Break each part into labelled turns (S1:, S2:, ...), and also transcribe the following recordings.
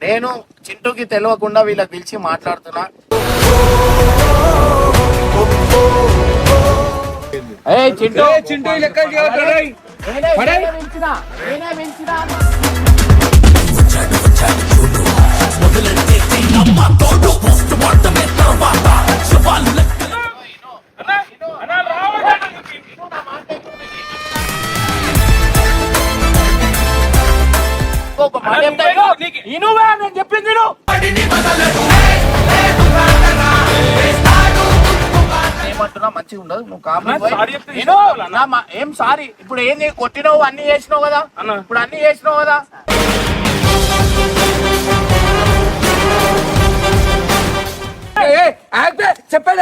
S1: నేను చింటూకి తెలియకుండా వీళ్ళకి పిలిచి మాట్లాడుతున్నా.
S2: చింటూ లెక్క
S1: నేను చెప్పింది ఏమంటున్నా మంచిగా ఉండదు. నువ్వు ఏం సారీ ఇప్పుడు ఏంది కొట్టినావు, అన్ని చేసినావు కదా, ఇప్పుడు అన్ని చేసినావు కదా.
S2: చెప్పేది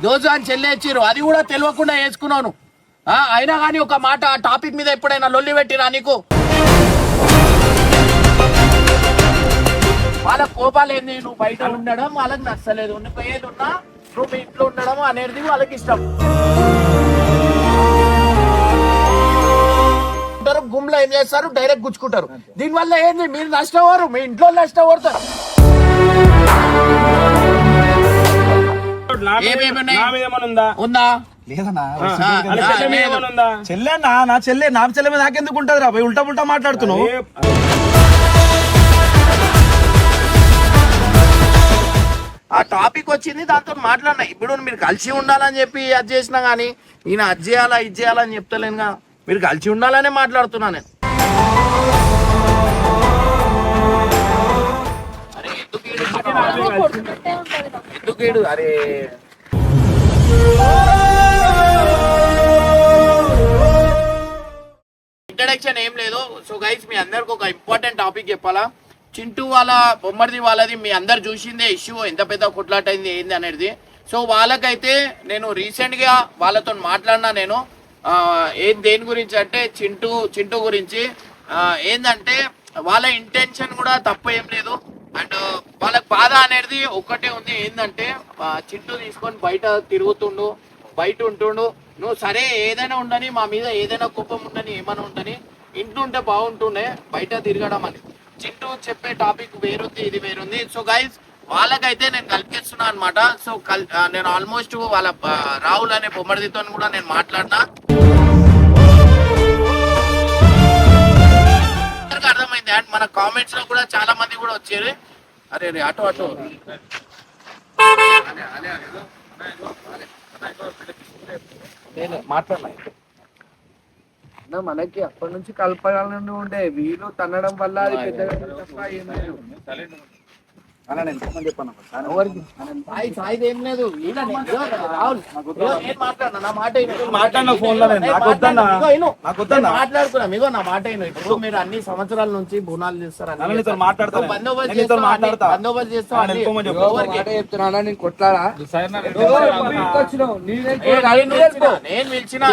S1: రోజు అని చెల్లేచ్చిరు, అది కూడా తెలియకుండా వేసుకున్నాను. అయినా కానీ ఒక మాట ఆ టాపిక్ మీద ఎప్పుడైనా లొల్లి పెట్టిరా నీకు? వాళ్ళ కోపాలు ఏంది, నువ్వు బయట ఉండడం వాళ్ళకి నచ్చలేదు, నువ్వు ఏది ఉన్నా నువ్వు మీ ఇంట్లో ఉండడం అనేది వాళ్ళకి ఇష్టం. గుమ్లో ఏం చేస్తారు, డైరెక్ట్ గుచ్చుకుంటారు. దీనివల్ల ఏంది, మీరు నష్టపోరు, మీ ఇంట్లో నష్టపోతారు. ఉందా
S2: చెల్లె నా చెల్లె మీద నాకెందుకు ఉంటది రా? ఉల్టా ఉల్టా మాట్లాడుతున్నావు.
S1: ఆ టాపిక్ వచ్చింది, దాంతో మాట్లాడినా. ఇప్పుడు మీరు కలిసి ఉండాలని చెప్పి అది చేసినా గానీ ఈయన అది చేయాలా ఇది చేయాలని చెప్తలేనుగా. మీరు కలిసి ఉండాలనే మాట్లాడుతున్నా నేను. అరే ఎందుకు అరే ఇంట్రడక్షన్ ఏం లేదు. సో గైస్, మీ అందరికి ఒక ఇంపార్టెంట్ టాపిక్ చెప్పాలా. చింటూ వాళ్ళ బొమ్మడిది వాళ్ళది మీ అందరు చూసిందే ఇష్యూ, ఎంత పెద్ద కొట్లాట అయింది ఏంది అనేది. సో వాళ్ళకైతే నేను రీసెంట్గా వాళ్ళతో మాట్లాడినా. నేను దేని గురించి అంటే చింటూ గురించి. ఏంటంటే వాళ్ళ ఇంటెన్షన్ కూడా తప్పు ఏం లేదు. అండ్ వాళ్ళకి బాధ అనేది ఒక్కటే ఉంది, ఏంటంటే చింటూ తీసుకొని బయట తిరుగుతుండు, బయట ఉంటుండు. నువ్వు సరే ఏదైనా ఉండని, మా మీద ఏదైనా కోపం ఉండని, ఏమైనా ఉండని, ఇంట్లో ఉంటే బాగుంటుండే, బయట తిరగడం అని. చింటూ చెప్పే టాపిక్ వేరుంది, ఇది వేరుంది. సో గైస్, వాళ్ళకైతే నేను కల్పిస్తున్నా అనమాట. సో నేను ఆల్మోస్ట్ వాళ్ళ రాహుల్ అనే బొమ్మడితో కూడా నేను మాట్లాడినా. అర్థమైంది. అండ్ మన కామెంట్స్ లో కూడా చాలా మంది కూడా వచ్చారు. అరే అటు మాట్లాడినా.
S3: మనకి అప్పటి నుంచి కలపాలని ఉండే, వీళ్ళు తన్నడం వల్ల అది పెద్దగా తప్ప ఏం లేదు.
S1: ఏం లేదు. మాట్లాడుకున్నాం, ఇగో నా మాట. ఇప్పుడు మీరు అన్ని సంవత్సరాల నుంచి బోనాలు చేస్తారు, బందోబస్తు చేస్తాం.
S3: నేను కొట్లాడా
S1: నేను పిలిచిన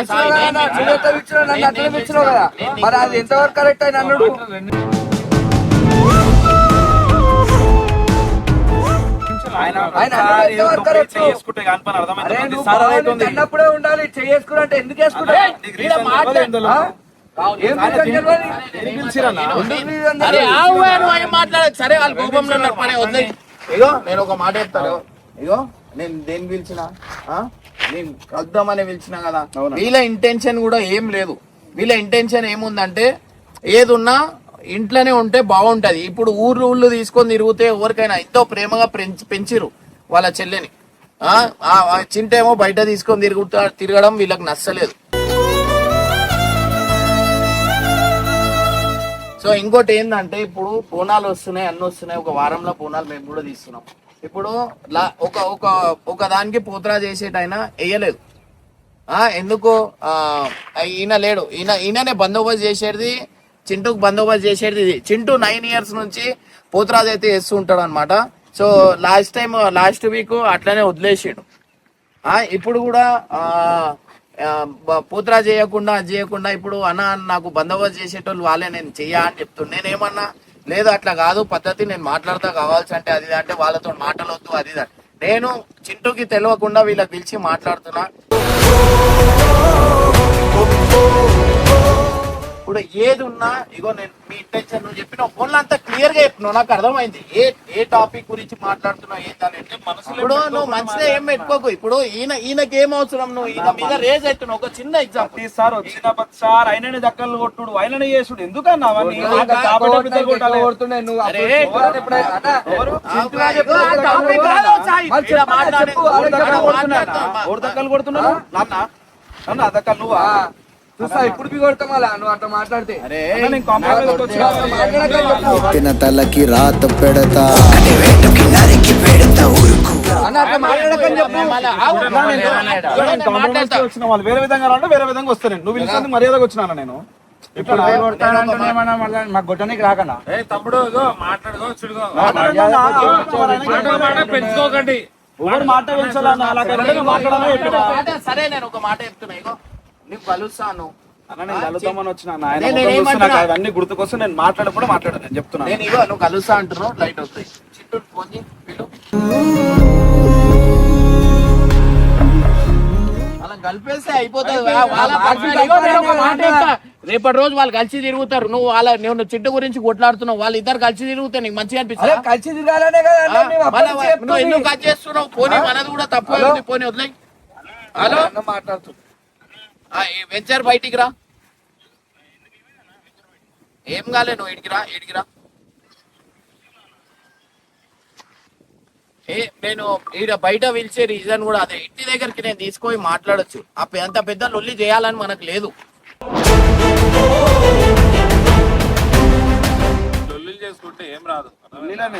S3: కదా, మరి అది ఎంతవరకు కరెక్ట్ అయిన అన్నాడు. అన్నప్పుడే ఉండాలి, చేసుకున్నట్టే ఎందుకు
S1: మాట్లాడదు. సరే వాళ్ళు కోపంలో వద్దు. ఇగో నేను ఒక మాట చెప్తాను. ఇగో నేను దేని పిలిచిన, నేను కలుద్దామని పిలిచిన కదా. వీళ్ళ ఇంటెన్షన్ కూడా ఏం లేదు. వీళ్ళ ఇంటెన్షన్ ఏముందంటే ఏదున్నా ఇంట్లోనే ఉంటే బాగుంటది. ఇప్పుడు ఊళ్ళు తీసుకొని తిరిగితే ఎవరికైనా ఎంతో ప్రేమగా పెంచిరు వాళ్ళ చెల్లెని. చింటేమో బయట తీసుకొని తిరగడం వీళ్ళకి నచ్చలేదు. సో ఇంకోటి ఏంటంటే, ఇప్పుడు బోనాలు వస్తున్నాయి, అన్ని వస్తున్నాయి. ఒక వారంలో బోనాలు మేము కూడా తీస్తున్నాం. ఇప్పుడు ఒక దానికి పోతరా చేసేటైనా వేయలేదు. ఎందుకు ఈయన లేడు, ఈయననే బందోబస్తు చేసేది, చింటూకి బందోబస్తు చేసేది ఇది. చింటూ 9 years నుంచి పోతరాజు అయితే వేస్తూ ఉంటాడు అనమాట. సో లాస్ట్ వీక్ అట్లనే వదిలేసాడు. ఇప్పుడు కూడా పోతరా చేయకుండా అది చేయకుండా ఇప్పుడు నాకు బందోబస్తు చేసేటోళ్ళు వాళ్ళే, నేను చెయ్యా అని చెప్తున్నా. నేనేమన్నా లేదు అట్లా కాదు పద్ధతి, నేను మాట్లాడతా కావాల్సి అంటే అది అంటే వాళ్ళతో మాటలొద్దు అది. నేను చింటూకి తెలియకుండా వీళ్ళకి పిలిచి మాట్లాడుతున్నా. ఇప్పుడు ఏది ఉన్నా ఇగో నేను మీ ఇంటెన్షన్ నువ్వు చెప్పిన ఫోన్లో అంతా క్లియర్ గా చెప్పినావు, నాకు అర్థమైంది ఏ టాపిక్ గురించి మాట్లాడుతున్నావు ఏంటనేది. ఇప్పుడు నువ్వు మంచిగా ఏం పెట్టుకోకు. ఇప్పుడు ఈయనకి ఏం అవసరం, నువ్వు ఈయన మీద రేజ్ అవుతున్నావు. ఒక చిన్న ఎగ్జాంపుల్
S2: సార్ వచ్చిన సార్ ఆయననే దక్కలు కొట్టుడు ఆయననే చేసుడు ఎందుకన్నా అవన్నీ?
S3: కొడుతుండే నువ్వు
S1: అరే,
S3: అప్పుడు ఎప్పుడైనా- అన్నా,
S2: ఎవరు? ఎవరు దక్కలు కొడుతున్నావు? నాన్న నాన్న దక్కలు నువ్వా?
S3: చూస్తా ఇప్పుడు బి కొడతాం అలా నువ్వు అట్లా మాట్లాడితే.
S2: అరే నేను కాంప్రమైజ్ వచ్చిన
S4: తిన తలకి రాత పెడతా
S3: అన్న అట్లా మాట్లాడకని చెప్పు.
S2: వచ్చిన వాళ్ళు వేరే విధంగా అంటే వేరే విధంగా వస్తాను. నువ్వు పిలిచింది మర్యాదగా వచ్చినా నేను
S3: ఇప్పుడు మాకు కొట్టడానికి రాకన్నా
S5: తమ్ముడు మాట్లాడుకో చుడుకో
S2: పెంచుకోకండి. ఎవరు మాట పెంచాలన్న మాట్లాడాలని చెప్పినా
S1: సరే నేను ఒక మాట చెప్తున్నా, ఇగో నీకు కలుస్తాను.
S2: నేను కలుద్దామని వచ్చిన అవన్నీ గుర్తుకొస్తే నేను మాట్లాడకుండా మాట్లాడాను నేను చెప్తున్నాను.
S1: నేను ఇగో నువ్వు కలుస్తా అంటున్నావు, లైట్ వస్తాయి. చిట్టు ఫోన్ చేయి, పిలు. అలా కలిపేస్తే అయిపోతుంది. రేపటి రోజు వాళ్ళు కలిసి తిరుగుతారు. నువ్వు నువ్వు చిట్టు గురించి కొట్లాడుతున్నావు, వాళ్ళు ఇద్దరు కలిసి తిరుగుతారు. నీకు మంచిగా అనిపిస్తుంది?
S3: కలిసి తిరగాలనే కదా అన్న మేము అప్పటి నుంచి
S1: నువ్వు ఎందుకు కట్ చేస్తున్నావు? పోనీ మనది కూడా తప్పు అయింది, పోనీ వదిలేయ్. హలో
S3: మాట్లాడుతూ
S1: వెంచర్ బయటికి రా. ఏం కాలే, నువ్వు ఇడికి రా. నేను ఈడ బయట పిలిచే రీజన్ కూడా అదే. ఇంటి దగ్గరికి నేను తీసుకొని మాట్లాడొచ్చు. అంత పెద్ద లొల్లి చేయాలని మనకు లేదు.
S5: లొల్లిలు చేసుకుంటే ఏం రాదు.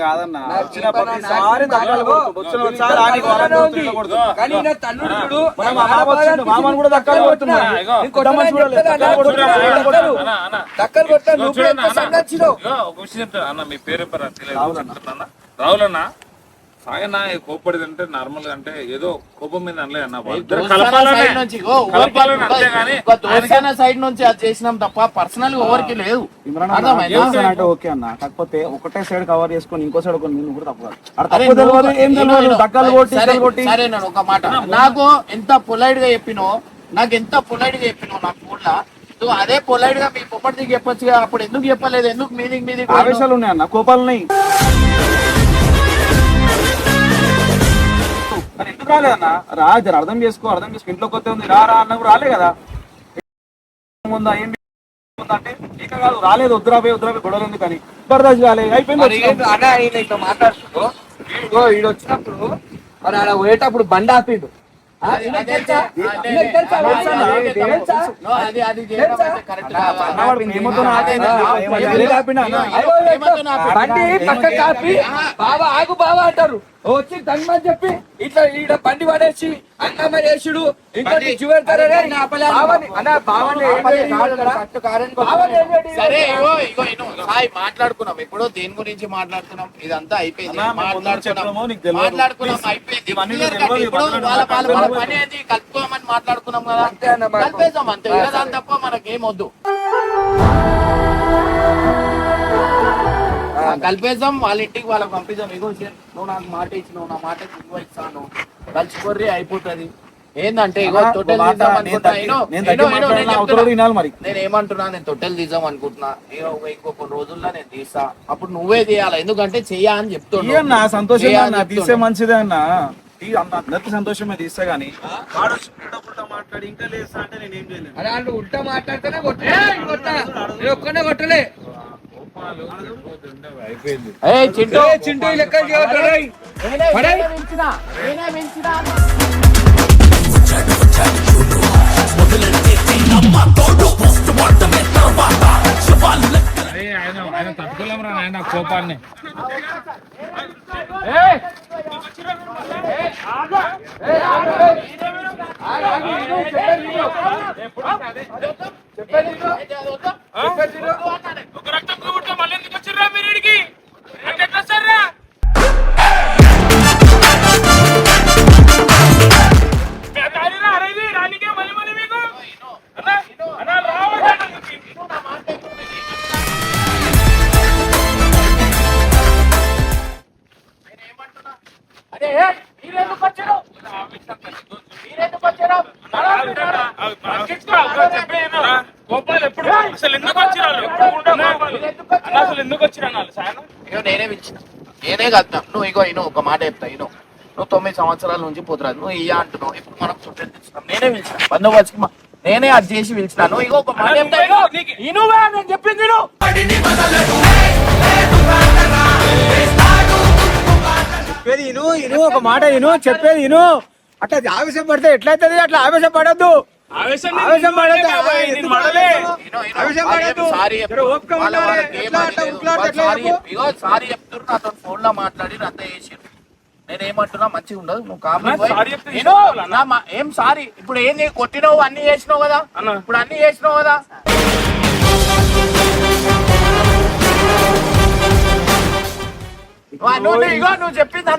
S2: కాదన్నా వచ్చిన ప్రతిసారి దక్కలు కొడుతుండు. వచ్చిన ఆడికి వాళ్ళని కొడుతుండు, ఇలా కొడుతుండు.
S3: కానీ నా తన్నుడు చూడు,
S2: మన మామ వచ్చిండు, మామని కూడా దక్కలు కొడుతున్నా.
S3: నేను కొట్టమని చెప్తాను, దక్కలు కొడతాను. దక్కలు కొడతాను, నువ్వు కూడా ఎంత సంగతించినావు?
S5: ఒక విషయం చెప్తాను అన్న, మీ పేరు రాహుల్ అన్న. సాగన్న కోప్పడిది అంటే నార్మల్ గా అంటే ఏదో కోపం మీద అనలే అన్న, కలపాలని అంతే గానీ
S1: సైడ్ నుంచి అది చేసినాం తప్ప పర్సనల్ ఎవరికి లేదు.
S2: అంటే ఓకే అన్న, కాకపోతే ఒకటే సైడ్ కవర్ చేసుకొని ఇంకో సైడ్ కొన్ని కూడా తప్పు కాదు. తప్పు తెలియదు, ఏం తెలియదు. దక్కలు కొట్టి
S1: సరే నేను ఒక మాట, నాకు ఎంత పొలైట్ గా చెప్పినో నాకు కూడా నువ్వు అదే పొలైట్ గా మీ పొప్పటికి చెప్పొచ్చు. అప్పుడు ఎందుకు చెప్పలేదు? ఎందుకు మీది
S2: ఆవేశాలు ఉన్నాయి అన్న, కోపాలు ఉన్నాయి. ఎందుకు రాలేదన్న? అర్థం చేసుకో ఇంట్లో కొత్త ఉంది రా అన్నప్పుడు రాలే కదా. ఉందా ఏం అంటే ఇక కాదు రాలేదు, వద్దురాబోయి గొడవలు ఎందుకు అని బర్దాజ్ కాలే అయిపోయింది.
S3: అన్న ఆయన ఇట్లా మాట్లాడుతూ ఈడు వచ్చినప్పుడు మరి అలా పోయేటప్పుడు బండి ఆపిండు. బండి పక్క కాపి బాబా ఆగు బాబా అంటారు. వచ్చి దంగమని చెప్పి ఇట్లా ఈడ బండి పడేసి అన్నమ్మ చేసుడు ఇంకా
S1: మాట్లాడుకున్నాం. ఇప్పుడు దేని గురించి మాట్లాడుతున్నాం? ఇదంతా అయిపోయింది. పని అది కలుపుకోమని మాట్లాడుకున్నాం కదా, కలిపేసాం అంతే. దాని తప్ప మనకేమొద్దు. కలిపేద్దాం, వాళ్ళ ఇంటికి వాళ్ళకి పంపిద్దాం. ఇగో నువ్వు నాకు మాట ఇచ్చినావు, నా మాట ఎక్కువ ఇస్తాను, కలిసిపోర్రి అయిపోతుంది. ఏందంటే ఇగో తొట్టెలు తీద్దాం అనుకుంటున్నా. నేను ఏమంటున్నా, నేను తొట్టెలు తీద్దాం అనుకుంటున్నా. ఇంకో కొన్ని రోజుల్లో నేను తీస్తా, అప్పుడు నువ్వే తీయాలి. ఎందుకంటే చెయ్యా అని చెప్తున్నా.
S2: సంతోషం తీసే మంచిదే అన్న, అందరికి సంతోషమే తీస్తే గానీ మాట్లాడి ఇంకా లేస్తా అంటే నేను ఏం చేయలేదు.
S3: అలా ఉల్టా మాట్లాడితేనే ఒక్కనే కొట్టలే. చింటూ లెక్క
S5: ఆయన తట్టుకోలేమరా ఆయన కోపాన్ని. ఒక రక్తం కూడుతో మళ్ళీ ఎందుకు వచ్చిర్రా మీరు ఇడికి? ఎట్లా వస్తారా? రానికే మళ్ళీ మీకు
S1: అరే మీరెందుకు వచ్చారు?
S5: కోపాలు ఎప్పుడు అసలు ఎందుకు వచ్చినారు అసలు ఎందుకు వచ్చినా సాయన
S1: ఇగో నేనే పిలిచిన, నేనే కదా నువ్వు ఇగో ఇను ఒక మాట చెప్తా ఇను. నువ్వు 9 సంవత్సరాల నుంచి పోతురాదు, నువ్వు ఇయ్యా అంటున్నావు. ఇప్పుడు మనం చుట్టూ తెచ్చున్నాం, నేనే పిలిచిన బందోబస్తు, నేనే అది చేసి పిలిచినాను. ఇగో ఒక మాట చెప్తా ఇనువా, నేను చెప్పింది ఇను.
S3: చెప్పేది ఇను ఒక మాట ఇను, చెప్పేది ఇను. అట్లా ఆవేశం పడితే ఎట్లయితుంది? అట్లా ఆవేశం పడద్దు, ఆవేశం పడద్దు, ఆవేశం పడద్దు.
S1: సారీ ఇగో సారీ చెప్తున్నారు, నాతో ఫోన్ లో మాట్లాడి అంతా చేసి నేనేమంటున్నా మంచిగా ఉండదు. నువ్వు కాదు ఏం సారీ ఇప్పుడు ఏంది, కొట్టినావు అన్ని చేసినావు కదా, ఇప్పుడు అన్ని చేసినావు కదా. నువ్వు చెప్పింది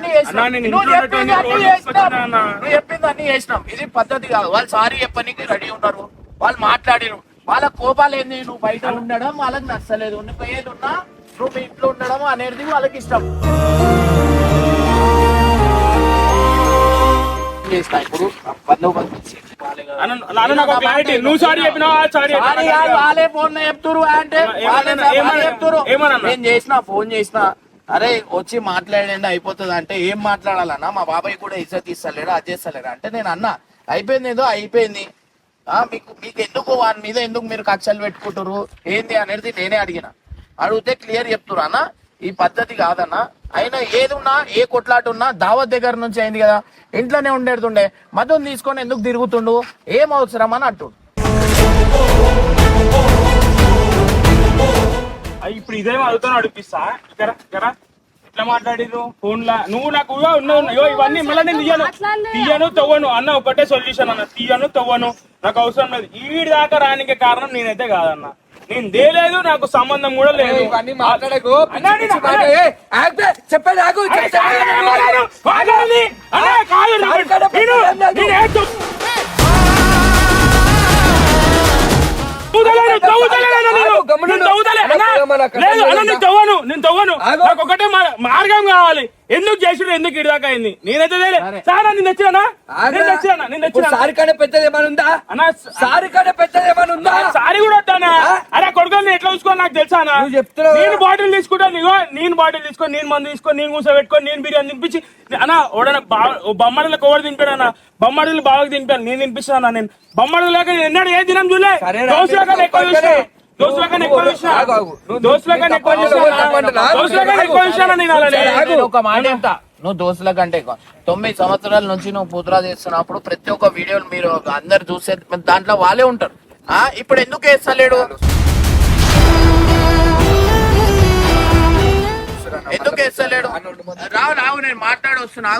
S1: అన్ని చేసినాం, ఇది పద్ధతి కాదు. వాళ్ళు సారీ చెప్పనీకి రెడీ ఉన్నారు, వాళ్ళు మాట్లాడిరు, వాళ్ళ కోపాలు ఏంది, నువ్వు బయట ఉండడం వాళ్ళకి నచ్చలేదు, నువ్వు ఏది ఉన్నా నువ్వు మీ ఇంట్లో ఉండడం అనేది వాళ్ళకి ఇష్టం. ఇప్పుడు బందోబస్తు వాళ్ళే ఫోన్ లో చెప్తురు అంటే నేను చేసిన ఫోన్ చేసిన, అరే వచ్చి మాట్లాడండి అయిపోతుంది అంటే ఏం మాట్లాడాలన్నా, మా బాబాయ్ కూడా ఇజ్జత్ ఇస్తలేడు, అది చేస్తలేడు అంటే నేను అన్నా అయిపోయింది, ఏదో అయిపోయింది. మీకు ఎందుకు వాని మీద ఎందుకు మీరు కక్షలు పెట్టుకుంటారు ఏంది అనేది నేనే అడిగితే క్లియర్ చెప్తురు అన్న, ఈ పద్ధతి కాదన్నా. అయినా ఏది ఉన్నా ఏ కొట్లాట ఉన్నా దావత్ దగ్గర నుంచి అయింది కదా, ఇంట్లోనే ఉండేడుతుండే, మధుని తీసుకొని ఎందుకు తిరుగుతుండు, ఏం అవసరం అని అంటుండు.
S5: ఇప్పుడు ఇదేమో అడుగుతాను అడిపిస్తా ఎట్లా మాట్లాడిరు ఫోన్ లా, నువ్వు నాకు ఇవన్నీ మళ్ళీ నేను తీయను తవ్వను అన్న, ఒకటే సొల్యూషన్ అన్న, తీయను తవ్వను, నాకు అవసరం లేదు. ఈడి దాకా రానికే కారణం నేనైతే కాదన్న, నేను దేలేదు, నాకు సంబంధం కూడా లేదు.
S3: చెప్పేది
S5: నేను తవ్వను, నాకు ఒకటే మార్గం కావాలి. ఎందుకు చేసిడు, ఎందుకు ఇడిదాకా అయింది, నేనైతే సారా నేను తెచ్చినా సారి కంటే పెద్దది ఏమైనా ఉందా అన్న, సారి కంటే పెద్దది ఏమైనా ఉందా, సారీ కూడా వద్దానా. అరే కొడుకు ఎట్లా చూసుకోవాలి నాకు తెలుసా, నేను బాటిల్ తీసుకుంటా, నేను బాటిల్ తీసుకొని, నేను మందు తీసుకొని, నేను కూస పెట్టుకొని, నేను బిర్యానీ తినిపించి అన్న ఓడన బొమ్మడిలకు ఎవరు తినిపాడు అన్న, బొమ్మడిలు బాగా తినిపాను, నేను తినిపిస్తాను. నేను బొమ్మడి లేక ఎన్నాడు ఏ దినం చూలే, దోశ ఎక్కువ చూసిన,
S1: ఒక మాట చెప్తా, నువ్వు దోస్తుల కంటే ఎక్కువ 9 సంవత్సరాల నుంచి నువ్వు పుత్రా చేస్తున్నప్పుడు ప్రతి ఒక్క వీడియోలు మీరు అందరు చూసే దాంట్లో వాళ్ళే ఉంటారు. ఇప్పుడు ఎందుకు వేస్తలేడు, ఎందుకు వేస్తలేడు? రావు నేను మాట్లాడొస్తున్నా,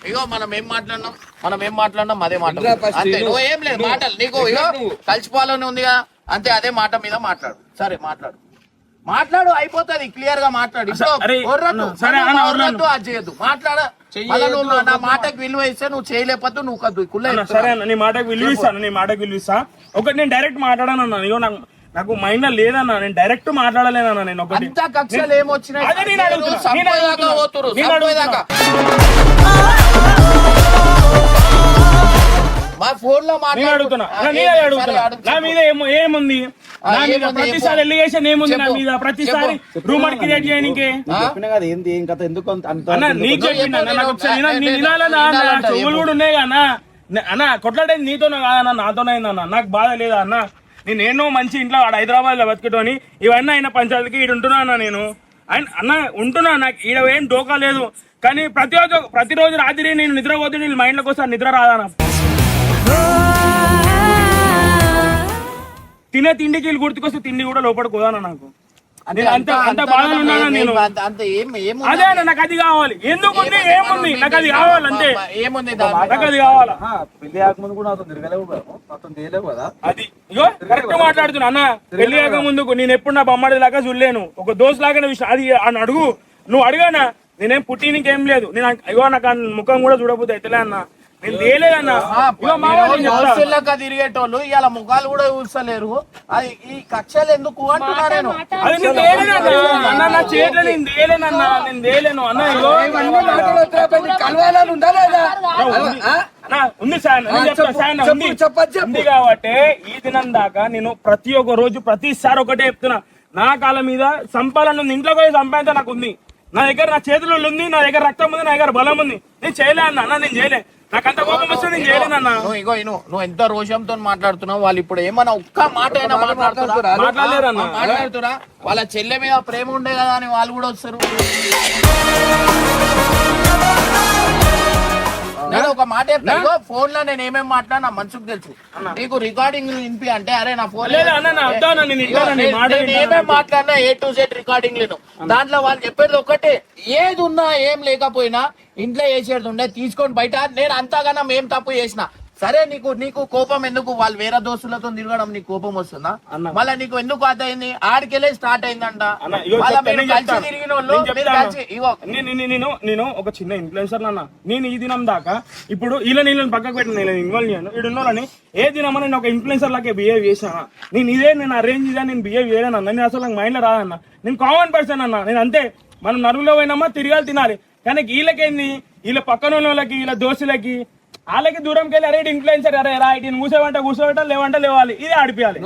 S1: ఇగో మనం ఏం మాట్లాడినాం అదే మాట అంతే, నువ్వు ఏం లేదు మాటలు నీకు ఇగో కలిసిపోవాలని ఉందిగా అంతే, అదే మాట మీద మాట్లాడు. సరే మాట్లాడు అయిపోతుంది, క్లియర్ గా మాట్లాడు. అది చేయొద్దు, మాట్లాడ నా మాటకు విలువ ఇస్తే నువ్వు చేయలేకపోతే నువ్వు కద్దు.
S5: సరే అన్న, నీ మాటకు విలువ ఇస్తా. ఒకటి నేను డైరెక్ట్ మాట్లాడానన్నా, ఇగో నాకు మైండ్ లో లేదన్నా, నేను డైరెక్ట్ మాట్లాడలేదన్నా. నేను ఒకటి
S1: కక్షలు ఏమొచ్చినాయి మా ఫోన్ లో
S5: అడుగుతున్నా, నా మీద ఏముంది, నా మీద ప్రతిసారి ఎలిగేషన్ ఏముంది, నా మీద ప్రతిసారి రూమర్ క్రియేట్ చేయడానికి నీకు చెప్పినా, చెవులు కూడా ఉన్నాయి అన్న. అన్న కొట్లాడేది నీతోనే కాదన్నా, నాతోనైందన్న, నాకు బాధ లేదా అన్న. నేనేనో మంచి ఇంట్లో హైదరాబాద్ లో బతికేటోని, ఇవన్నీ అయిన పంచాయతీకి ఈడు ఉంటున్నా అన్న, నేను అన్న ఉంటున్నా, నాకు ఈడ ఏం డోకా లేదు. కానీ ప్రతిరోజు రాత్రి నేను నిద్రపోతే నేను మైండ్ లోకి వస్తే నిద్ర రాదన్న. తినే తిండికి వీళ్ళు గుర్తుకొస్తే తిండి కూడా లోపలికి పోదానా నాకు, అంత బాధలు ఉన్నాను నేను. అదే అన్న, నాకు అది కావాలి. ఎందుకు ఏముంది, నాకు అది కావాలి అంతే, నాకు అది కావాలా.
S2: పెళ్లి కాకముందు కూడా నాతో తిరగలేవు కదా,
S5: అది ఇగో కరెక్ట్ మాట్లాడుతున్నా అన్న. పెళ్లి కాక ముందుకు నేను ఎప్పుడు నా బొమ్మడి లాగా చూడలేను, ఒక దోస్తు లాగానే విషయం అది అని అడుగు, నువ్వు అడిగానా. నేనేం పుట్టినకేం లేదు, నేను ఇగో నాకు ముఖం కూడా చూడబోతే అయితేలే అన్న, నేను లేదన్నా.
S1: తిరిగేటోళ్ళు ఇలా ముఖాలు కూడా చూస్తలేరు, అది ఈ కక్షలు ఎందుకు అంటున్నా నేను.
S5: నా చేతిలో నేను తేలేనన్నా, నేను తేలేను అన్న.
S3: కలవాలని ఉందా లేదా?
S5: అన్నా, ఉంది సార్, నేను చెప్తా, సార్, నా ఉంది. ఉంది కాబట్టి ఈ దినం దాకా నేను ప్రతి ఒక్క రోజు ప్రతిసారి ఒకటే చెప్తున్నా, నా కాళ్ళ మీద సంపాలని ఉంది, ఇంట్లో పోయి సంపాదించా నాకు ఉంది, నా దగ్గర నా చేతుల్లో ఉంది, నా దగ్గర రక్తం ఉంది, నా దగ్గర బలం ఉంది. నేను చేయలే అన్న, నేను చేయలే, నాకంత కోపం వస్తుంది, నేను చేయలేనన్నా.
S1: నువ్వు ఎంత రోషంతో మాట్లాడుతున్నావు, వాళ్ళు ఇప్పుడు ఏమన్నా ఒక్క మాట అయినా మాట్లాడుతురా? వాళ్ళ చెల్లె మీద ప్రేమ ఉండే కదా అని వాళ్ళు కూడా వస్తారు. నేను ఒక మాట చెప్తాను, ఫోన్ లో నేను ఏమేమి మాట్లాడినా మనసుకు తెలుసు. నీకు రికార్డింగ్ వినిపి అంటే అరే నా ఫోన్ ఏమేమి మాట్లాడినా A to Z రికార్డింగ్ లేను. దాంట్లో వాళ్ళు చెప్పేది ఒకటే, ఏది ఉన్నా ఏం లేకపోయినా ఇంట్లో వేసేది ఉండే తీసుకొని బయట. నేను అంతగానో ఏం తప్పు చేసిన సరే, నీకు కోపం ఎందుకు? వాళ్ళు వేరే దోస్తులతో తిరగడం నీకు కోపం వస్తుందా? మళ్ళీ నీకు ఎందుకు అర్థమైంది? ఆడికెళ్ళి స్టార్ట్ అయిందంట.
S5: నేను ఒక చిన్న ఇన్ఫ్లుయెన్సర్ అన్న. నేను ఈ దినం దాకా ఇప్పుడు వీళ్ళని పక్కకు పెట్టిన, నేను ఇన్వాల్వ్ చేయను. వీడు ఉన్నోళ్ళని ఏ దినమా నేను ఒక ఇన్ఫ్లుయెన్సర్ లాగే బిహేవ్ చేసిన. నేను అరేంజ్ ఇదే నేను బిహేవ్ చేయలేను అన్న. నేను అసలు నాకు మైండ్ లో రాదన్న. నేను కామన్ పర్సన్ అన్న. నేను అంతే, మనం నరువులో పోయినామా తిరగాలి తినాలి. కానీ వీళ్ళకేంది, వీళ్ళ పక్కన వాళ్ళకి, వీళ్ళ దోస్తులకి, వాళ్ళకి దూరంకి వెళ్ళి అరే ఇన్ఫ్లుయెన్సర్, అరే రైట్ కూర్చోవంట కూర్చోబెట్టాలి, లేవంటే లేవాలి, ఇది ఆడిపియాలి.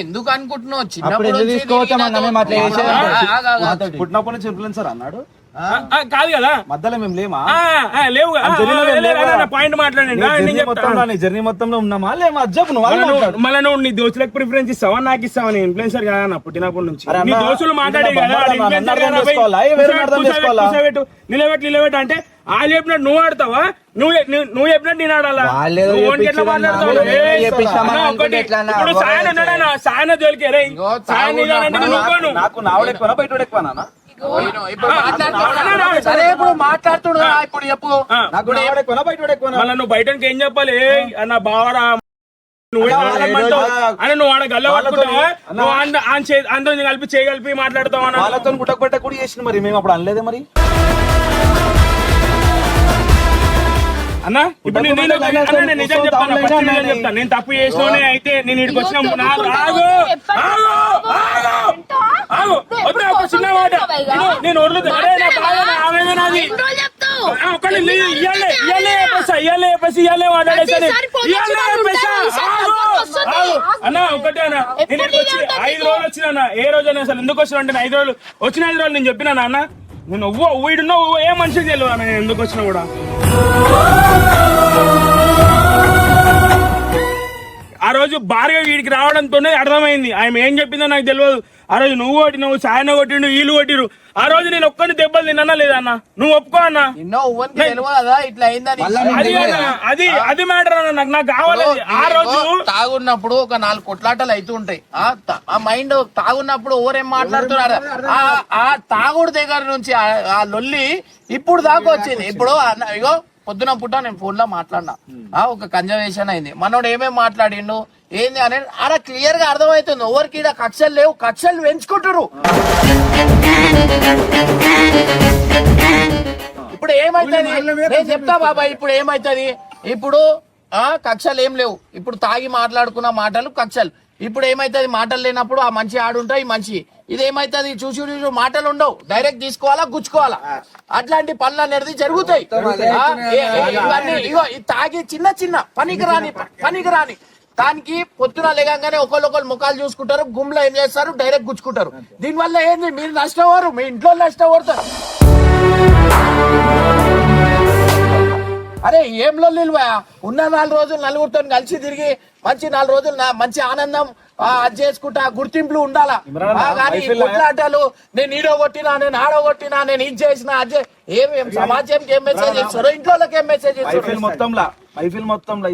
S1: ఎందుకు అనుకుంటున్నావు? చిన్నప్పుడు
S2: పుట్టినప్పటి నుంచి ఇన్ఫ్లుయెన్సర్ అన్నాడు
S5: కాదు కదా,
S2: మధ్యలో మేము లేమా?
S5: లేవు పాయింట్ మాట్లాడండి.
S2: జర్నీ మొత్తంలో ఉన్నామా లేమా? చెప్పు.
S5: మళ్ళీ నువ్వు నీ దోస్తులకు ప్రిఫరెన్స్ ఇస్తావా, నాకు ఇస్తావా? నీ ఇన్ఫ్లుయెన్సర్ కదా పుట్టినప్పటి నుంచి. నీ దోస్తులు మాట్లాడే కదా నిలబెట్టు అంటే వాళ్ళు చెప్పినట్టు నువ్వు ఆడతావా? నువ్వు చెప్పినట్టు నేను ఆడాలా? ఇప్పుడు సాయన ఉన్నాడా? సాయన జోలికి
S2: నాకు నావడ ఎక్కువ బయట ఎక్కువ.
S1: సరే ఇప్పుడు మాట్లాడుతున్నా, ఇప్పుడు చెప్పు.
S5: మళ్ళీ నువ్వు బయటకి ఏం చెప్పాలి? అన్న బావరా నువ్వు ఆడ గల్ల పట్టుకుంటావా? నువ్వు అందరూ కలిపి చేయగలిపి మాట్లాడతావా?
S2: వాళ్ళతో గుట్టకొట్ట కూడా చేసిన మరి మేము అప్పుడు అనలేదే మరి.
S5: అన్నా ఇప్పుడు నేను నిజం చెప్తాను, నేను తప్పు చేసినోనే అయితే నేను ఇక్కడికి వచ్చిన చిన్న మాట నేను అన్నా ఒకటే అన్న. నేను ఇక్కడికి వచ్చి 5 రోజులు వచ్చినా. ఏ రోజు అయినా అసలు ఎందుకు వచ్చినా అంటే 5 రోజులు వచ్చిన 5 రోజులు నేను చెప్పినా అన్న, నేను వీడున్నా ఏ మనిషికి తెలియదు అన్న నేను ఎందుకు వచ్చినా కూడా. ఆ రోజు భార్య వీడికి రావడంతోనే అర్థమైంది ఆమె ఏం చెప్పిందో నాకు తెలియదు. ఆ రోజు నువ్వు కొట్టినవు, సాయన కొట్టిండు, వీళ్ళు కొట్టిరు. ఆ రోజు నేను ఒక్కరిని దెబ్బలు తిన్నా లేదన్నా? నువ్వు ఒప్పుకో అన్నా. అది మ్యాటర్ అన్న. నాకు కావాలి. ఆ రోజు
S1: తాగున్నప్పుడు ఒక 4 కొట్లాటలు అవుతూ ఉంటాయి. ఆ మైండ్ తాగున్నప్పుడు ఎవరేం మాట్లాడుతున్నారు, ఆ తాగుడు దగ్గర నుంచి ఆ లొల్లి ఇప్పుడు దాకా వచ్చింది. ఇప్పుడు ఇగో పొద్దున పుట్ట నేను ఫోన్ లో మాట్లాడినా, ఒక కన్జర్వేషన్ అయింది. మనోడు ఏమేమి మాట్లాడిండు ఏంది అనేది అలా క్లియర్ గా అర్థమవుతుంది. ఎవరికి ఈడ కక్షలు లేవు, కక్షలు పెంచుకుంటారు. ఇప్పుడు ఏమైతుంది నేను చెప్తా బాబాయ్. ఇప్పుడు ఏమైతుంది? ఇప్పుడు కక్షలు ఏం లేవు. ఇప్పుడు తాగి మాట్లాడుకున్న మాటలు కక్షలు. ఇప్పుడు ఏమైతుంది? మాటలు లేనప్పుడు ఆ మంచి ఆడుంటాయి ఈ మనిషి. ఇదేమైతుంది? చూసి మాటలు ఉండవు, డైరెక్ట్ తీసుకోవాలా, గుచ్చుకోవాలా. అట్లాంటి పనులు అనేది జరుగుతాయి. ఇవన్నీ ఇగో తాగి చిన్న పనికిరాని దానికి పొద్దున లేగానే ఒకళ్ళు ముఖాలు చూసుకుంటారు, గుమ్లో ఏం చేస్తారు, డైరెక్ట్ గుచ్చుకుంటారు. దీనివల్ల ఏంది? మీరు నష్టపోరు, మీ ఇంట్లో నష్టపోతారు. అరే ఏం లొల్లివా? ఉన్న 4 రోజులు నలుగురితో కలిసి తిరిగి మంచి 4 రోజులు మంచి ఆనందం అది చేసుకుంటా, గుర్తింపులు ఉండాలా. కానీ కొట్లాటలు, నేను ఈడో కొట్టినా, నేను ఆడో కొట్టినా, నేను ఇది చేసినా అది ఏం సమాజంకి ఏం మెసేజ్ ఇస్తారు, ఇంట్లో ఏం మెసేజ్ ఇస్తారు?
S2: మొత్తంలో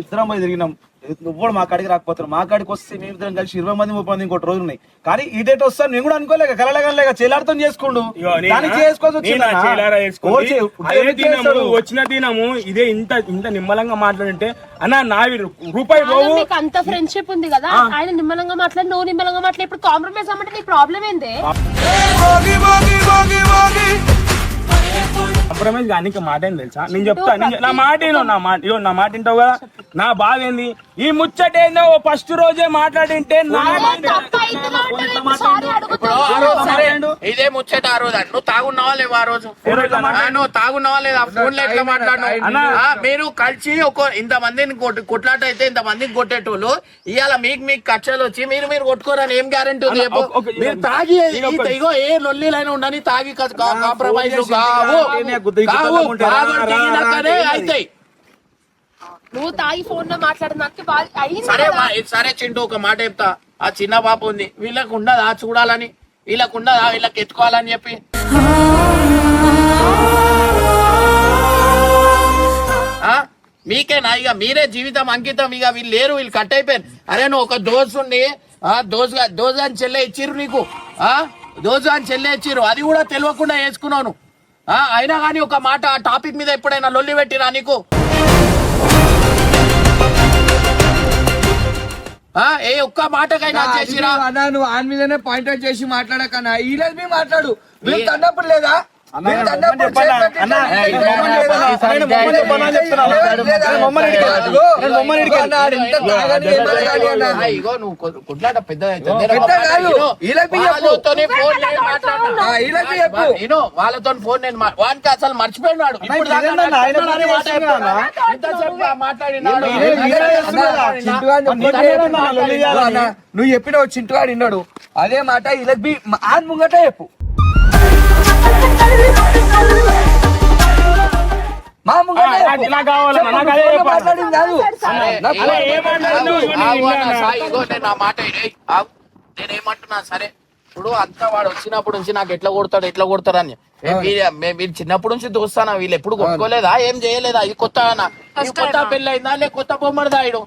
S2: ఇద్దరం పోయి తిరిగినాం. నువ్వు మా కాడికి రాకపోతారు, మా కాడికి వస్తే మేము ఇద్దరం కలిసి 20 మంది 30 మంది ఇంకోటి రోజులు ఉన్నాయి. కానీ ఈ డేట్ వస్తాను నేను కూడా అనుకోలేక కలలేక చేలాడుతో చేసుకోండు.
S5: వచ్చిన దినము ఇదే ఇంత నిమ్మలంగా మాట్లాడంటే అన్న నా రూపాయి
S6: అంత ఫ్రెండ్షిప్ ఉంది కదా, ఆయన నిమ్మలంగా మాట్లాడి నువ్వు నిమ్మలంగా మాట్లాడి ఇప్పుడు కాంప్రమైజ్ అవ్వమంటే నీ ప్రాబ్లం ఏంది?
S5: కాంప్రమైజ్ కానీ మాట ఏం తెలుసా? నేను చెప్తా, నా మాట వింటావు కదా. నా బాధ ఏంది ఈ ముచ్చట ఏందో ఫస్ట్ రోజే మాట్లాడింటే నా
S6: తప్పు అవుతుందో అంటే సారీ
S1: ఇప్పుడు
S6: అడుగుతాను.
S1: ఆ రోజు సరే ఇదే ముచ్చట ఆ రోజు నువ్వు తాగున్నావా లేవు ఆ రోజు నువ్వు తాగున్నావా లేదా ఫోన్ లో ఎట్లా మాట్లాడినావు మీరు కలిసి ఇంతమందిని కొట్లాట అయితే ఇంతమందిని కొట్టేటోళ్ళు ఇవాళ మీకు కక్షలు వచ్చి మీరు కొట్టుకోరని ఏం గ్యారెంటీ ఉంది చెప్పు? మీరు తాగి ఇగో ఏ లొల్లిలైనా ఉండని తాగి కాంప్రమైజ్ అవుతాయి.
S6: నువ్వు తాగి ఫోన్ లో మాట్లాడినట్టు బాగా అయింది
S1: సరే
S6: కదా.
S1: సరే చింటూ ఒక మాట చెప్తా, ఆ చిన్న పాప ఉంది వీళ్ళకు ఉండదా చూడాలని, వీళ్ళకు ఉండదా వీళ్ళకి ఎత్తుకోవాలని చెప్పి? మీకేనా ఇక మీరే జీవితం అంకితం, ఇక వీళ్ళు లేరు, వీళ్ళు కట్ అయిపోయారు. అరే నువ్వు ఒక దోస్తు ఉండి దోజు అని చెల్లె ఇచ్చిర్రు నీకు, దోజు అని చెల్లె ఇచ్చిర్రు, అది కూడా తెలియకుండా వేసుకున్నావు. అయినా కానీ ఒక మాట ఆ టాపిక్ మీద ఎప్పుడైనా లొల్లి పెట్టిరా నీకు? ఏ ఒక్క మాటకైనా చేసిరా?
S3: అన్నా నువ్వు ఆన్ మీదనే పాయింట్ అవుట్ చేసి మాట్లాడకన్నా ఈ లేదు మాట్లాడు. మీరు తన్నప్పుడు లేదా
S1: ఇగో నువ్వు కొట్లాట పెద్ద వాళ్ళతో ఫోన్ నేను వానికి అసలు మర్చిపోయినాడు. ఇప్పుడు
S3: నువ్వు చెప్పినావు చింటుగాడు విన్నాడు అదే మాట ఇలా ఆన్ ముంగట చెప్పు. మా ముంగట మాట్లాడింది కాదు.
S1: నేనేమంటున్నా సరే ఇప్పుడు అంతా వాడు వచ్చినప్పుడు నుంచి నాకు ఎట్లా కొడతాడు అని మీరు చిన్నప్పటి నుంచి చూస్తానా? వీళ్ళు ఎప్పుడు కొట్టుకోలేదా? ఏం చేయలేదా? ఇది కొత్త కొత్త పెళ్లి అయిందా లే కొత్త బొమ్మడిదాయుడు?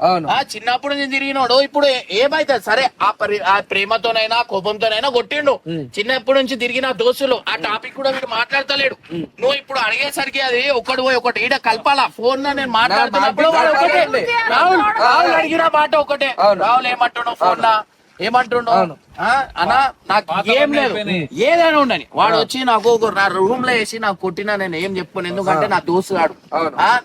S1: చిన్నప్పటి నుంచి తిరిగినాడు, ఇప్పుడు ఏమైతే సరే ఆ ప్రేమతోనైనా కోపంతోనైనా కొట్టిండు. చిన్నప్పటి నుంచి తిరిగిన దోస్తులు ఆ టాపిక్ కూడా వీడు మాట్లాడతలేడు. నువ్వు ఇప్పుడు అడిగేసరికి అది ఒకటి పోయి ఒకటి ఈడ కలపాలా? ఫోన్ లో నేను మాట్లాడుతున్నప్పుడు రాహుల్ అడిగిన మాట ఒకటే, రాహుల్ ఏమంటున్నావు ఫోన్ లా ఏమంటుండవు అన్నా? నాకు ఏం లేదు, ఏదైనా ఉండని వాడు వచ్చి నాకు నా రూమ్ లో వేసి నాకు కొట్టినా నేను ఏం చెప్పుకోను, ఎందుకంటే నా దోస్తు వాడు,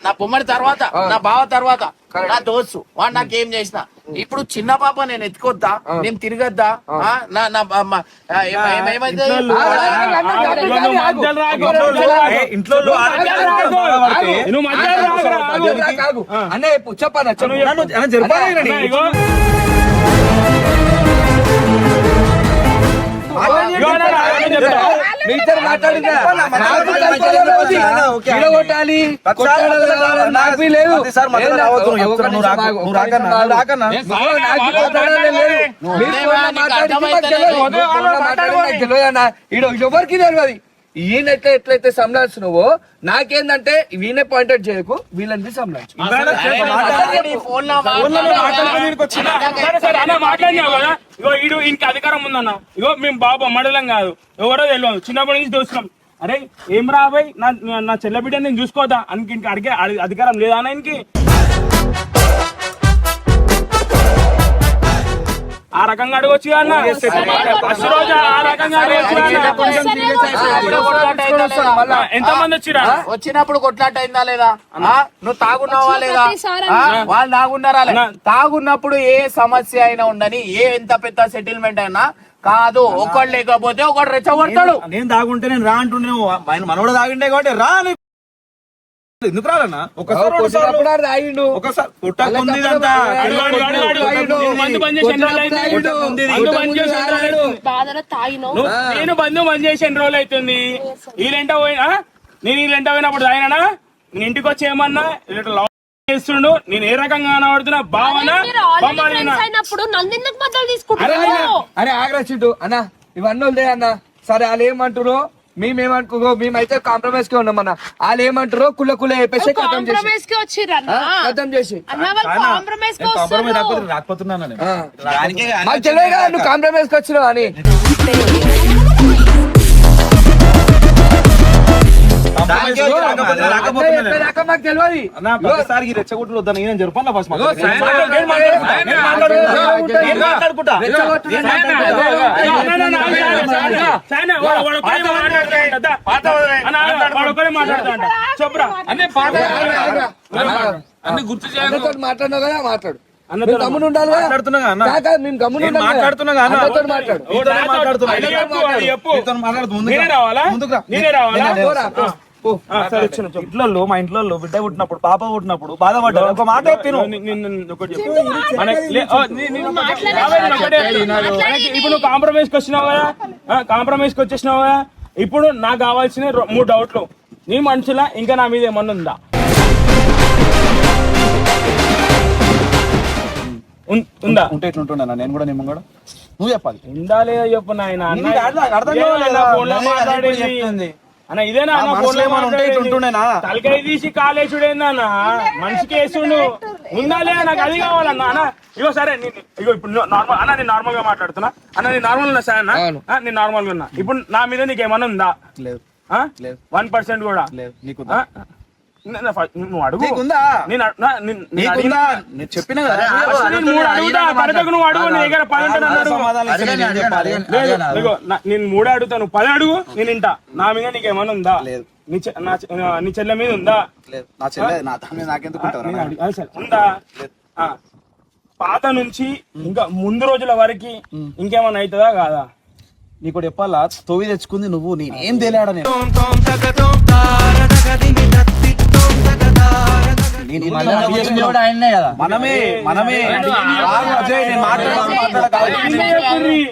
S1: నా పొమ్మడి తర్వాత నా బావ తర్వాత నా దోస్తు వాడు నాకు ఏం చేసిన. ఇప్పుడు చిన్న పాప నేను ఎత్తుకొద్దా, నేను తిరగద్దా? ఏమైతే
S3: అన్న చెప్పన్నా ఎవరికి తెలియదు. ఈయన ఎట్లయితే సంలాస్తున్నావో నాకేందంటే వీనే పాయింట్ చేయకు, వీళ్ళని సంలాచ్చు.
S5: ఇగో ఈడు ఇంక అధికారం ఉందన్న. ఇగో మేము బాబు మండలం కాదు, ఎవరో తెలియదు, చిన్నప్పటి నుంచి చూస్తున్నాం. అరే ఏం రాబోయ్ నా చెల్ల బిడ్డ నేను చూసుకోవద్దా అని ఇంక అడిగే అధికారం లేదా అన్న ఇంకి? ఆ రకంగా అడగొచ్చు అన్న, ఫస్ట్ రోజు ఆ రకంగా ఎంత మంది వచ్చిరా?
S1: వచ్చినప్పుడు కొట్లాట అయిందా లేదా? నువ్వు తాగున్నావా లేదా? వాళ్ళు తాగున్నారా? తాగున్నప్పుడు ఏ సమస్య అయినా ఉండని, ఎంత పెద్ద సెటిల్మెంట్ అయినా కాదు, ఒకడు లేకపోతే ఒకడు రెచ్చగొడతాడు.
S2: నేను తాగుంటే నేను రా అంటుండే, ఆయన మనోడు తాగిండే కాబట్టి రా ఎందుకు రాలన్నా? ఒకసారి
S5: నేను బంధు బంద్ చేసి ఎన్ని రోజులు అవుతుంది. వీళ్ళెంట పోయినా నేను వీళ్ళెంట పోయినప్పుడు తాగినా నేను ఇంటికి వచ్చి ఏమన్నా చేస్తుండు, నేను ఏ రకంగా కనబడుతున్నా భావన.
S3: అరే ఆగ్రా చిట్టు అన్న ఇవన్నీ వదిలే అన్న. సరే వాళ్ళు ఏమంటారు, మేమేమనుకో మేమైతే కాంప్రమైజ్ కి ఉన్నాం అన్న. వాళ్ళు ఏమంటారు కుల్ల చెప్పేసి కథం చేసి మాకు తెలియదు కదా నువ్వు కాంప్రమైజ్ కి వచ్చినావు అని. మాకు తెలియదు.
S2: అన్న ప్రతిసారికి రెచ్చగొట్టులు వద్దని నేను జరపన్నా ఫస్ట్
S3: ఇగో,
S5: అన్ని గుర్తు చేయాలి.
S3: మాట్లాడినావు కదా మాట్లాడు. గమ్మున ఉండాలి కదా. నేను గమ్మున ఉండాలి.
S2: మాట్లాడుతున్నా
S3: మాట్లాడు.
S2: ఇంట్లో మా ఇంట్లో బిడ్డ పుట్టినప్పుడు పాప పుట్టినప్పుడు బాధపడ్డా ఒక మాట చెప్పాను.
S5: ఇప్పుడు నువ్వు కాంప్రమైజ్ కి వచ్చినావు కదా, కాంప్రమైజ్ కి వచ్చేసినావు కదా. ఇప్పుడు నాకు కావాల్సిన 3 డౌట్లు. నీ మనసులా ఇంకా నా మీద ఏమన్నా ఉందా? ఉందా?
S2: ఉంటే ఇట్లుంటున్నా నేను కూడా నిమ్మ కూడా నువ్వు చెప్పాలి.
S5: ఉందా లేదా చెప్పు నాయన.
S2: అర్థం
S5: మాట్లాడేది అన్న ఇదేనా? తలకాయ తీసి కాలేసుడేందన్న, మనిషికి వేసుడు. ఉందా లేదా నాకు అది కావాలన్నా. అన్న ఇగో సరే, ఇగో ఇప్పుడు నార్మల్ అన్న, నేను నార్మల్ గా మాట్లాడుతున్నా అన్న. నేను నార్మల్ ఉన్నా సార్ అన్న, నేను నార్మల్ గా ఉన్నా. ఇప్పుడు నా మీద నీకేమన్నా ఉందా?
S2: లేదు.
S5: 1% కూడా
S2: లేదు. నీకు
S5: నువ్వు అడుగు.
S2: చెప్పిన
S5: నువ్వు అడుగు. నీ దగ్గర 10 నేను 3 అడుగుతా, నువ్వు 10 అడుగు, నేను ఇంటా. నా మీద నీకేమన్నా ఉందా?
S2: లేదు.
S5: నీ చెల్లె మీద ఉందా?
S2: లేదు. నా చెల్లె నాకెందుకు
S5: ఉందా? పాత నుంచి ఇంకా ముందు రోజుల వరకు ఇంకేమన్నా అవుతుందా కాదా?
S2: నీకు చెప్పాలా, తోవి తెచ్చుకుంది నువ్వు, నేనేం తెలియడా.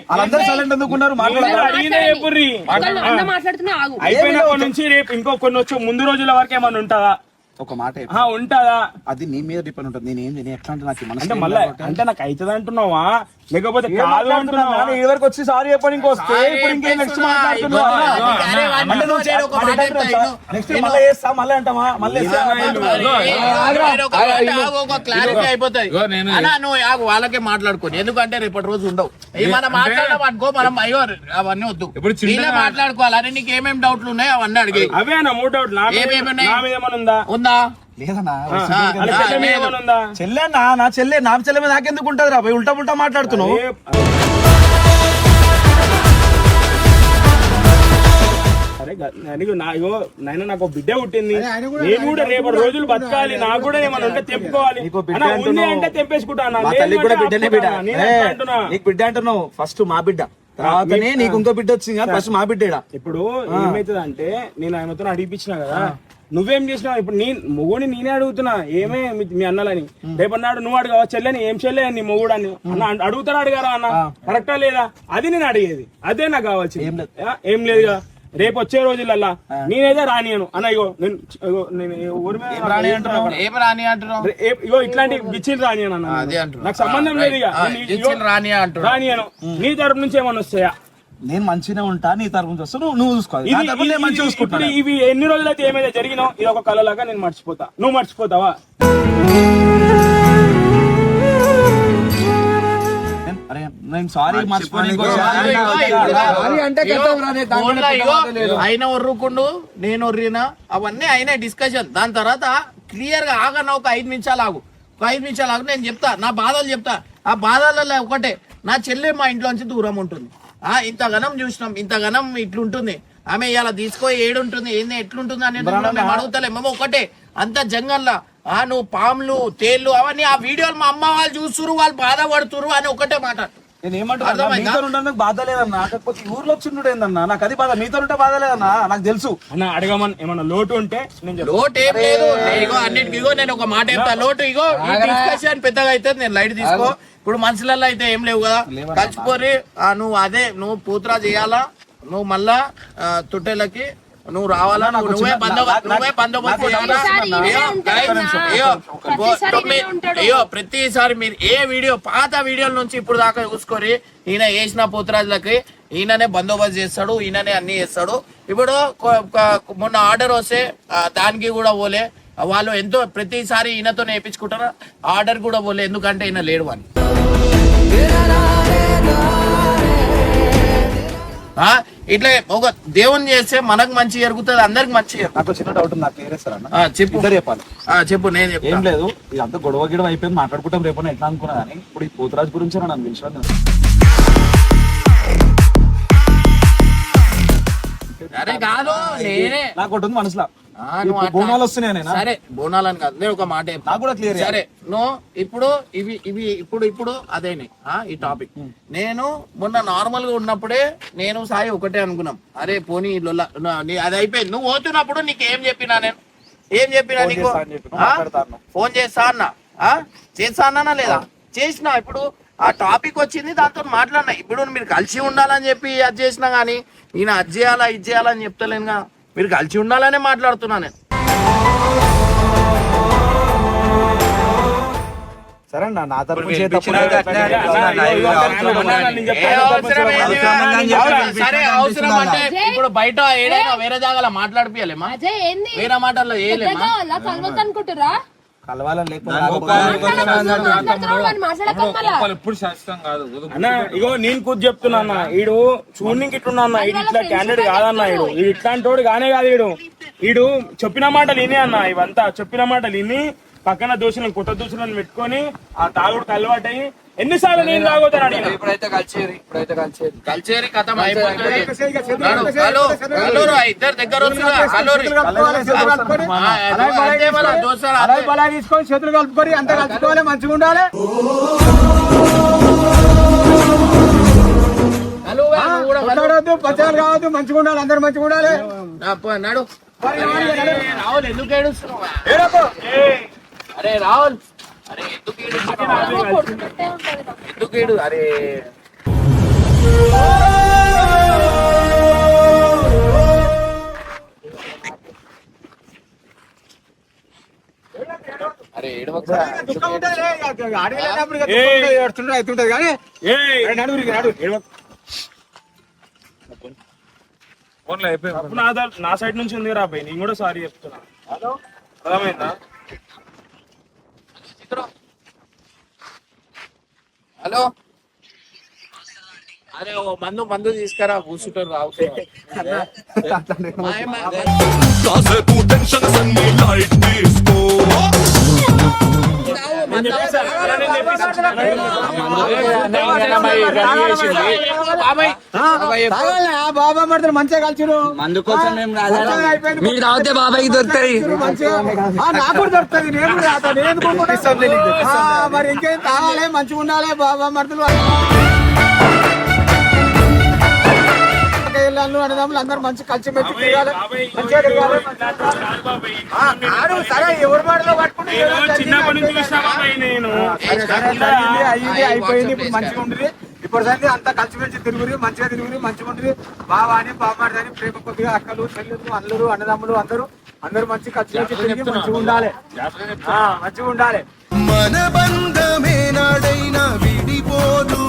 S2: వాళ్ళందరూ సైలెంట్ ఎందుకున్నారు?
S5: అయిపోయినప్పటి నుంచి రేపు ఇంకో కొన్ని వచ్చి ముందు రోజుల వరకు ఏమన్నా ఉంటుందా?
S2: ఒక మాట
S5: ఉంటుందా?
S2: అది నీ మీద డిపెండ్ ఉంటుంది. నేను ఎట్లా అంటే నాకు
S5: అంటే మళ్ళీ అంటే నాకు అవుతుంది అంటున్నావా లేకపోతే కాదు అంటున్నావా?
S2: ఈ వరకు వచ్చి సారీ చెప్పని ఇంకొస్తే ఇప్పుడు ఇంకేం నెక్స్ట్ మళ్ళీ అంటామా? మళ్ళీ
S1: క్లారిటీ అయిపోతాయి. నువ్వు వాళ్ళకే మాట్లాడుకోని, ఎందుకంటే రేపటి రోజు ఉండవు. మనం మాట్లాడడం అనుకో, మనం అయ్యో అవన్నీ వద్దు, ఇలా మాట్లాడుకోవాలి. అరే నీకు ఏమేమి డౌట్లు ఉన్నాయి అవన్నీ అడిగి.
S5: అవే అన్న 3 డౌట్లు.
S1: ఉందా?
S2: లేదన్నా.
S5: చెల్లె
S2: నా చెల్లె మీద నాకెందుకు ఉంటది రా? ఉల్టా ఉల్టా మాట్లాడుతున్నావు.
S5: అరే నాయన నాకు బిడ్డ పుట్టింది, నేను కూడా రేపటి రోజులు బతకాలి. నాకు కూడా ఏమన్నా ఉంటే తెంపుకోవాలి. అంటే తెంపేసుకుంటాను.
S2: నీకు బిడ్డ అంటున్నావు, ఫస్ట్ మా బిడ్డ, తర్వాతనే నీకు ఇంకో బిడ్డ వచ్చింది. ఫస్ట్ మా బిడ్డ.
S5: ఇప్పుడు ఏమైతుంది అంటే, నేను ఆయనతో అడిగిపించిన కదా, నువ్వేం చేసినావు? ఇప్పుడు మొగుడిని నేనే అడుగుతున్నా, ఏమే మీ అన్నలని. రేపన్నాడు నువ్వు అడగవా చెల్లెని, ఏం చెల్లె నీ మొగుడు అని అన్న అడుగుతాడు. అడిగారా అన్న? కరెక్టా లేదా? అది నేను అడిగేది, అదే నాకు కావాల్సింది. ఏం లేదు కదా. రేపు వచ్చే రోజులల్లా నేనైతే రానియను అన్న. ఇగో ఇగో ఇట్లాంటి బిచ్చిలు రానియను అన్న. నాకు సంబంధం లేదు. ఇక రానియను. నీ తరపు నుంచి ఏమన్నా వస్తాయా?
S2: నేను మంచిగా ఉంటా, నీ తరపు నుంచి వస్తా, నువ్వు చూసుకోవాలి.
S5: ఇవి ఎన్ని రోజులైతే ఏమైతే జరిగినా ఇది ఒక కళలాగా నేను మర్చిపోతా. నువ్వు మర్చిపోతావా?
S2: నేను సారీ మర్చిపోయి
S1: ఆయన ఒర్రుకుండు, నేను ఒర్రినా, అవన్నీ అయినా డిస్కషన్. దాని తర్వాత క్లియర్ గా ఆగన్న, ఒక 5 నిమిషాలు ఆగు, నేను చెప్తా, నా బాధలు చెప్తా. ఆ బాధలలో ఒకటే, నా చెల్లె మా ఇంట్లోంచి దూరం ఉంటుంది. ఇంతగనం చూసినాం, ఇంతగనం ఇట్లుంటుంది ఆమె. ఇలా తీసుకో ఏడుంటుంది, ఏంది ఎట్లుంటుంది అనేది మేము అడుగుతలే. మేము ఒకటే, అంత జంగల్లా నువ్వు పాములు తేళ్లు అవన్నీ ఆ వీడియోలు మా అమ్మ వాళ్ళు చూస్తురు, వాళ్ళు బాధపడుతురు అని ఒకటే మాట.
S2: నేను ఏమంటున్నా, బాధ లేదన్నా. కాకపోతే ఊర్లో వచ్చిండు ఏందన్నా, నాకు అది బాధ. మీతో ఉంటే బాధ లేదన్నా, నాకు తెలుసు
S5: అన్న. అడగమని ఏమన్నా లోటు ఉంటే
S1: లోటు ఏం లేదు. అన్నిటికీ నేను ఒక మాట చెప్తా. లోటు ఇగో డిస్కషన్ పెద్దగా అయితే నేను లైట్ తీసుకో. ఇప్పుడు మనుషులలో అయితే ఏం లేవు కదా, కలిసిపోరి. నువ్వు పూత్రా చేయాలా, నువ్వు మళ్ళా తుట్టెలకి నువ్వు రావాలా, నువ్వే బందోబస్తు అయ్యో. ప్రతిసారి మీరు ఏ వీడియో, పాత వీడియోల నుంచి ఇప్పుడు దాకా చూసుకొని, ఈయన వేసిన పోతురాజులకి ఈయననే బందోబస్తు చేస్తాడు, ఈయననే అన్ని చేస్తాడు. ఇప్పుడు మొన్న ఆర్డర్ వస్తే దానికి కూడా పోలే. వాళ్ళు ఎంతో ప్రతిసారి ఈయనతో నేర్పించుకుంటారు. ఆర్డర్ కూడా పోలే, ఎందుకంటే ఈయన లేడు అని. ఇట్లా ఒక దేవుని చేస్తే మనకు మంచి జరుగుతుంది, అందరికి మంచి జరుగుతుంది.
S2: నాకు చిన్న డౌట్ నాకు క్లియర్ చేస్తారన్న.
S1: చెప్పు
S2: ఇద్దరు చెప్పాలి.
S1: చెప్పు. నేను
S2: ఏం
S1: చెప్తాను.
S2: లేదు, ఇదంతా గొడవ గిడవ అయిపోయింది, మాట్లాడుకుంటాం రేపు ఎట్లా అనుకున్నా కానీ ఇప్పుడు ఈ పోతురాజు గురించి నన్ను పిలిచిన.
S1: అరే కాదు, నేనే
S2: నాకు ఒకటి ఉంది మనసులో,
S1: నువ్వు అట్లా-
S2: బోనాలు వస్తున్నాయి.
S1: సరే బోనాలని కాదు, నేను ఒక మాట చెప్తా.
S2: నాకు కూడా క్లియర్.
S1: సరే నువ్వు ఇప్పుడు ఇప్పుడు అదేనే ఈ టాపిక్. నేను మొన్న నార్మల్ గా ఉన్నప్పుడే నేను సాయి ఒకటే అనుకున్నాం, అరే పోనీ అది అయిపోయింది. నువ్వు పోతున్నప్పుడు నీకు ఏం చెప్పినా, నేను ఏం చెప్పినా నీకు? ఫోన్ చేస్తా అన్నా, చేస్తా అన్నానా లేదా? చేసినా. ఇప్పుడు ఆ టాపిక్ వచ్చింది, దాంతో మాట్లాడినా. ఇప్పుడు మీరు కలిసి ఉండాలని చెప్పి అది చేసినా గానీ నేను అది చేయాలా ఇది చేయాలని చెప్తలేనుగా. మీరు కలిసి ఉండాలనే మాట్లాడుతున్నా నేను.
S2: సరే అన్న, నా తరపు
S1: సరే అవసరం అంటే ఇప్పుడు బయట ఏదైనా వేరే జాగాలో మాట్లాడిపియాలేమా?
S6: అజయ్ ఏంది
S1: వేరే మాటల్లో ఏలేమా?
S6: కలవద్దు అనుకుంటురా?
S2: కలవాలని లేకపోతే
S3: ఎప్పుడు శాశ్వతం కాదు.
S5: అన్న ఇగో నేను కూర్చు చెప్తున్నా అన్న, ఈడు చూడనికి ఇట్లున్నా అన్న, ఈడు ఇట్లా క్యాండిడేట్ కాదన్న, ఈడు ఇట్లాంటి వాడు కానే కాదు. ఈడు చెప్పిన మాటలు విని అన్న, ఇవంతా చెప్పిన మాటలు విని పక్కన దోషులను కొత్త దోషులను పెట్టుకొని ఆ తాగుడు అలవాటు అయ్యి ఎన్నిసార్లు నేను తాగుతాను.
S3: ఇప్పుడైతే
S1: కల్చేరి కథం అయిపోతుంది. ఇద్దరు దగ్గర
S2: తీసుకొని చేతులు కలుపుకొని అంత కలుపుకోవాలి, మంచిగా ఉండాలి. పచ్చాలు కావద్దు, మంచిగా ఉండాలి, అందరు మంచిగా ఉండాలి.
S1: నాడు రాహుల్ ఎందుకు ఏడుస్తున్నావు? అరే రాహుల్, అరే ఎందుకు ఏడు? అరే అరే
S2: అవుతుంటది కానీ
S5: నా సైడ్ నుంచి ఉంది రాబాయి, నేను కూడా సారీ చెప్తున్నా. అర్థమైందా?
S1: హలో, అరే ఓ మందు తీసుకురా, కూర్చుంటారు రావుతారు.
S2: బాబా మడతారు మంచిగా కలిసిరు.
S3: మందు కోసం మీరు తాగితే బాబాయ్కి దొరుకుతాయి,
S2: నాకు కూడా దొరుకుతుంది. మరి ఇంకేం తాగాలి, మంచిగా ఉండాలి. బాబా మడతలు అన్నదమ్ములు అందరు మంచి కలిసి మెచ్చి తిరగాలి, మంచిగా తిరగాలి. సరే ఎవరి మాటలో పట్టుకుంటే అయ్యింది అయిపోయింది. ఇప్పుడు మంచిగా ఉంటుంది. ఇప్పుడు సంది అంతా కలిసి మెచ్చి తిరుగురి, మంచిగా తిరుగురి, మంచిగా ఉంటుంది. బాబా అని బామ్మాడి అని ప్రేమ కొద్దిగా అక్కలు చెల్లెలు అల్లరు అన్నదమ్ములు అందరూ మంచి కలిసి మెచ్చి తిరిగి మంచిగా ఉండాలి, మంచిగా ఉండాలి.
S4: మన బంధమే నాడైనా విడిపోదు.